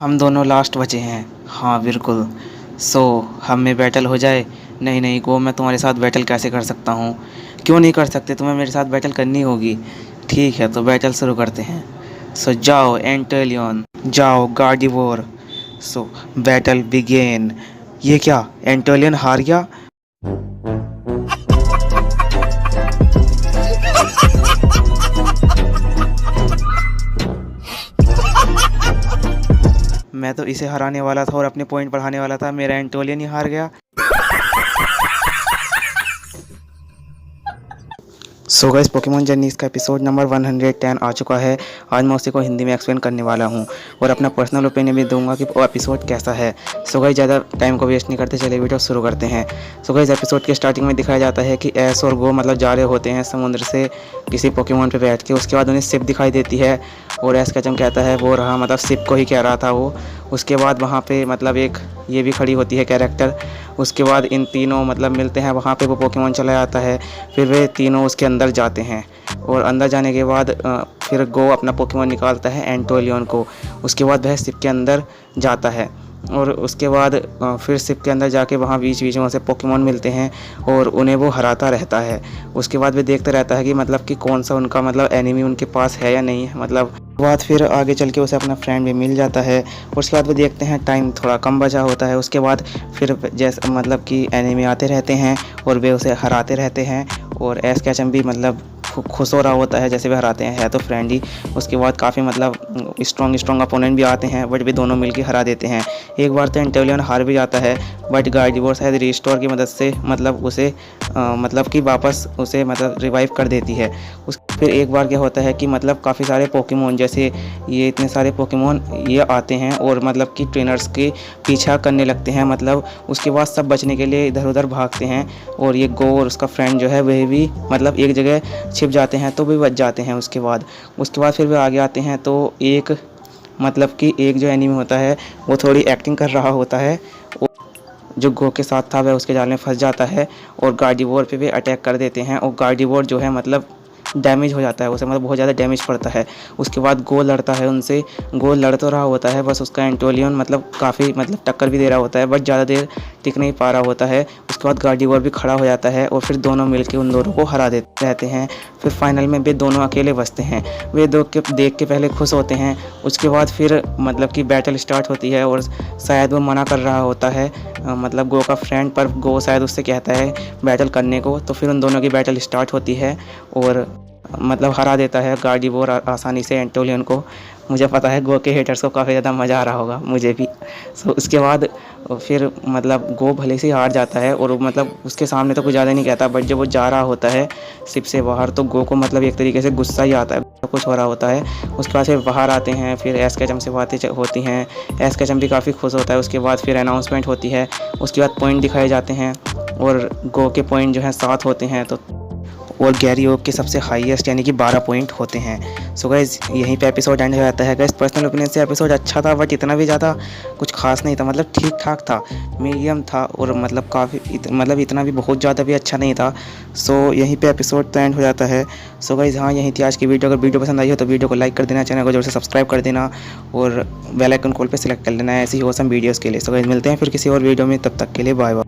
हम दोनों लास्ट बचे हैं। हाँ बिल्कुल। सो हम में बैटल हो जाए। नहीं नहीं गो, मैं तुम्हारे साथ बैटल कैसे कर सकता हूँ? क्यों नहीं कर सकते? तुम्हें मेरे साथ बैटल करनी होगी। ठीक है तो बैटल शुरू करते हैं। सो जाओ एंटोलियन, जाओ गार्डिवोर। सो बैटल बिगेन। ये क्या, एंटोलियन हार गया? मैं तो इसे हराने वाला था और अपने पॉइंट बढ़ाने वाला था, मेरा एंटोलियन ही हार गया। सो गाइस, पोकेमॉन जर्नी इसका एपिसोड नंबर 110 आ चुका है। आज मैं उसी को हिंदी में एक्सप्लेन करने वाला हूँ और अपना पर्सनल ओपिनियन भी दूंगा कि वो एपिसोड कैसा है। सो गाइस, ज़्यादा टाइम को वेस्ट नहीं करते, चलिए वीडियो शुरू करते हैं। सो गाइस, एपिसोड के स्टार्टिंग में दिखाया जाता है कि एस और गो मतलब जा रहे होते हैं समुद्र से किसी पोकेमॉन पे बैठ के। उसके बाद उन्हें शिप दिखाई देती है और एस कैचम कहता है वो रहा, मतलब शिप को ही कह रहा था वो। उसके बाद वहाँ पे मतलब एक ये भी खड़ी होती है कैरेक्टर। उसके बाद इन तीनों मतलब मिलते हैं वहाँ पे, वो पोकेमॉन चला जाता है। फिर वे तीनों उसके अंदर जाते हैं और अंदर जाने के बाद फिर गो अपना पोकेमॉन निकालता है एंटोलियन को। उसके बाद वह शिप के अंदर जाता है और उसके बाद फिर शिप के अंदर जाके वहाँ बीच बीच में उसे पोकेमॉन मिलते हैं और उन्हें वो हराता रहता है। उसके बाद वे देखता रहता है कि मतलब कि कौन सा उनका मतलब एनिमी उनके पास है या नहीं है। मतलब बाद फिर आगे चल के उसे अपना फ्रेंड भी मिल जाता है। उसके बाद वो देखते हैं टाइम थोड़ा कम बचा होता है। उसके बाद फिर जैसे मतलब कि एनिमी आते रहते हैं और वे उसे हराते रहते हैं और एस कैचम भी मतलब खुश हो रहा होता है जैसे वे हराते हैं, है तो फ्रेंड ही। उसके बाद काफ़ी मतलब स्ट्रॉन्ग अपोनेंट भी आते हैं बट वे दोनों मिलकर हरा देते हैं। एक बार तो एंटोलियन हार भी जाता है बट गार्डिवोर शायद रिस्टोर की मदद से मतलब उसे मतलब कि वापस उसे मतलब रिवाइव कर देती है। फिर एक बार क्या होता है कि मतलब काफ़ी सारे पोकेमॉन, जैसे ये इतने सारे पोकेमॉन ये आते हैं और मतलब कि ट्रेनर्स के पीछा करने लगते हैं। मतलब उसके बाद सब बचने के लिए इधर उधर भागते हैं और ये गो और उसका फ्रेंड जो है वह भी मतलब एक जगह छिप जाते हैं तो भी बच जाते हैं। उसके बाद फिर वे आगे आते हैं तो एक मतलब कि एक जो एनिमी होता है वो थोड़ी एक्टिंग कर रहा होता है। जो गो के साथ था वह उसके जाल में फंस जाता है और गार्डिवोर पे भी अटैक कर देते हैं और गार्डिवोर जो है मतलब डैमेज हो जाता है, उसे मतलब बहुत ज़्यादा डैमेज पड़ता है। उसके बाद गो लड़ता है उनसे। गो लड़ तो रहा होता है, बस उसका एंटोलियन मतलब काफ़ी मतलब टक्कर भी दे रहा होता है बट ज़्यादा देर टिक नहीं पा रहा होता है। उसके बाद गार्डिवोर भी खड़ा हो जाता है और फिर दोनों मिलकर उन दोनों को हरा देते रहते हैं। फिर फाइनल में वे दोनों अकेले बचते हैं। वे देख के पहले खुश होते हैं। उसके बाद फिर मतलब कि बैटल स्टार्ट होती है और शायद वो मना कर रहा होता है मतलब गो का फ्रेंड, पर गो शायद उससे कहता है बैटल करने को। तो फिर उन दोनों की बैटल स्टार्ट होती है और मतलब हरा देता है गार्डिवोर आसानी से एंटोलियन को। मुझे पता है गो के हेटर्स को काफ़ी ज़्यादा मज़ा आ रहा होगा, मुझे भी। सो उसके बाद फिर मतलब गो भले से हार जाता है और मतलब उसके सामने तो कुछ ज़्यादा नहीं कहता बट जब वो जा रहा होता है शिप से बाहर तो गो को मतलब एक तरीके से गुस्सा ही आता है, कुछ हो रहा होता है। उसके बाद फिर बाहर आते हैं, फिर एस कैचम से बातें होती हैं। एस कैचम भी काफ़ी खुश होता है। उसके बाद फिर अनाउंसमेंट होती है। उसके बाद पॉइंट दिखाए जाते हैं और गो के पॉइंट जो हैं 7 होते हैं तो और गैरी ओक के सबसे हाईएस्ट यानी कि 12 पॉइंट होते हैं। सो गाइस, यहीं पे एपिसोड एंड हो जाता है। गाइस, पर्सनल ओपिनियन से एपिसोड अच्छा था बट इतना भी ज़्यादा कुछ खास नहीं था, मतलब ठीक ठाक था, मीडियम था और मतलब काफ़ी मतलब इतना भी बहुत ज़्यादा भी अच्छा नहीं था। सो यहीं पे एपिसोड तो एंड हो जाता है। सो गाइस, हाँ यहीं थी आज की वीडियो। अगर वीडियो पसंद आई हो तो वीडियो को लाइक कर देना, चैनल को जोर से सब्सक्राइब कर देना और बेल आइकन कॉल पर सिलेक्ट कर लेना है ऐसी ही ऑसम वीडियोज़ के लिए। सो गाइस, मिलते हैं फिर किसी और वीडियो में, तब तक के लिए बाय बाय।